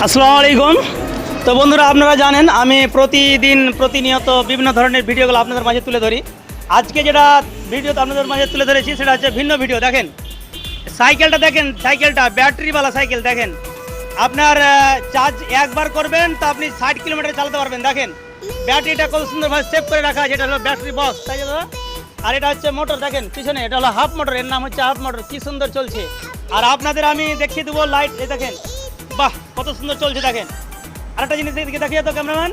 আসসালামু আলাইকুম। তো বন্ধুরা, আপনারা জানেন আমি প্রতিনিয়ত বিভিন্ন ধরনের ভিডিওগুলো আপনাদের মাঝে তুলে ধরি। আজকে যেটা ভিডিও আপনাদের মাঝে তুলে ধরেছি সেটা হচ্ছে ভিন্ন ভিডিও। দেখেন সাইকেলটা, দেখেন সাইকেলটা ব্যাটারিওয়ালা সাইকেল। দেখেন আপনার চার্জ একবার করবেন তো আপনি 60 কিলোমিটার চালাতে পারবেন। দেখেন ব্যাটারিটা কত সুন্দরভাবে সেভ করে রাখা, যেটা হলো ব্যাটারি বক্স, তাই দাদা। আর এটা হচ্ছে মোটর, দেখেন পিছনে এটা হলো হাফ মোটর, এর নাম হচ্ছে হাফ মোটর। কি সুন্দর চলছে। আর আপনাদের আমি দেখিয়ে দেবো লাইট, এই দেখেন, বাহ কত সুন্দর চলছে। দেখেন আরেকটা জিনিস দিকে দেখিয়ে তো ক্যামেরাম্যান,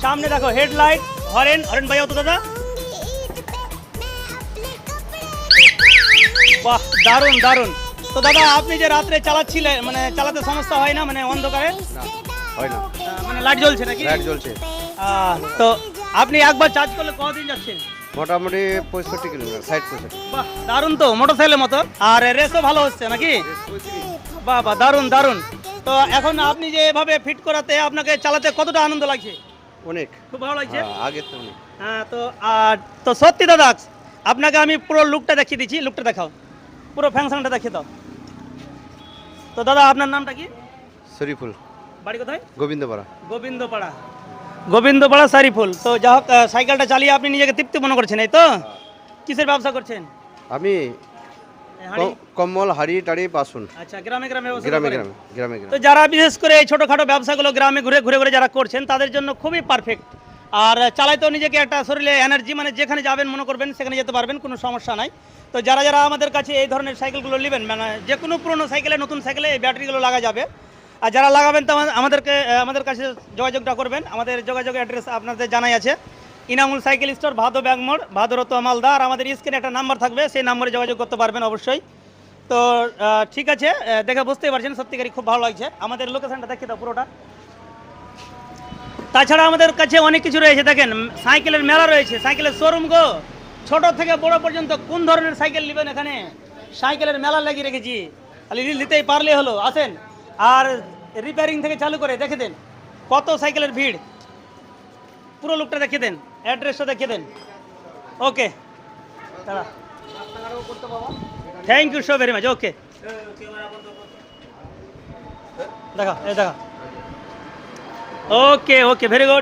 সামনে দেখো হেডলাইট, হরেন হরেন ভাইয়া তো দাদা, বাহ দারুণ দারুণ। তো দাদা আপনি যে রাত্রে চালাচ্ছিলেন, মানে চালাতে সমস্যা হয় না, মানে অন্ধকারে হয় না, মানে লাইট জ্বলছে নাকি? লাইট জ্বলছে। তো আপনি একবার চার্জ করলে কতদিন যাচ্ছেন? মোটামুটি 65 কিলোমিটার, 65। বাহ দারুণ, তো মোটরসাইকেলের মতো। আর রেসও ভালো হচ্ছে নাকি? বাহ বাহ দারুণ দারুণ। তো এখন আপনি যে এভাবে ফিট করাতে আপনাকে চালাতে কতটা আনন্দ লাগছে? অনেক, খুব ভালো লাগছে। আগে তো অনেক। হ্যাঁ, তো সত্যি দাদা আপনাকে আমি পুরো লুকটা দেখিয়ে দিচ্ছি। লুকটা দেখাও, পুরো ফ্যাংশনটা দেখিয়ে দাও। তো দাদা আপনার নামটা কি? শরীফুল। বাড়ি কোথায়? গোবিন্দপাড়া। গোবিন্দপাড়া, গোবিন্দপাড়া শরীফুল। তো যা হোক, সাইকেলটা চালিয়ে আপনি নিজেকে তৃপ্তি মনে করছেন, এই তো? কিসের ব্যবসা করছেন? আমি হাঁড়ি? কম্বল, হাড়ি টাড়ি, বাসন। আচ্ছা, গ্রামে গ্রামে ব্যবসা গ্রামে করেন? গ্রামে গ্রামে তো গ্রামে। যারা বিশেষ করে এই ছোটোখাটো ব্যবসাগুলো গ্রামে ঘুরে ঘুরে ঘুরে যারা করছেন তাদের জন্য খুবই পারফেক্ট। আর চালাইতেও নিজেকে একটা শরীরে এনার্জি, মানে যেখানে যাবেন মনে করবেন সেখানে যেতে পারবেন, কোনো সমস্যা নাই। তো যারা যারা আমাদের কাছে এই ধরনের সাইকেলগুলো নেবেন, মানে যে কোনো পুরনো সাইকেলে, নতুন সাইকেলে এই ব্যাটারিগুলো লাগা যাবে। আর যারা লাগাবেন তো আমাদের কাছে যোগাযোগটা করবেন। আমাদের যোগাযোগের অ্যাড্রেস আপনাদের জানাই আছে, ইনামুল সাইকেল স্টোর, ভাদো ব্যাগ মোড়, ভাদরত মালদা। আর আমাদের স্ক্রিনে একটা নাম্বার থাকবে, সেই নাম্বারে যোগাযোগ করতে পারবেন অবশ্যই। তো ঠিক আছে, দেখে বুঝতেই পারছেন সত্যিকারই খুব ভালো লাগছে। আমাদের লোকেশনটা দেখিয়ে দাও পুরোটা। তাছাড়া আমাদের কাছে অনেক কিছু রয়েছে। দেখেন সাইকেলের মেলা রয়েছে, সাইকেলের শোরুম গো, ছোট থেকে বড় পর্যন্ত কোন ধরনের সাইকেল নেবেন এখানে সাইকেলের মেলা লাগিয়ে রেখেছি। খালি নিতেই পারলে হলো, আসেন। আর রিপেয়ারিং থেকে চালু করে দেখে দেন কত সাইকেলের ভিড়। পুরো লোকটা দেখিয়ে দেন, অ্যাড্রেসটা দেখিয়ে দেন। ওকে দাদা, thank you so very much. Okay দেখা, এই দেখা। Okay okay, very good.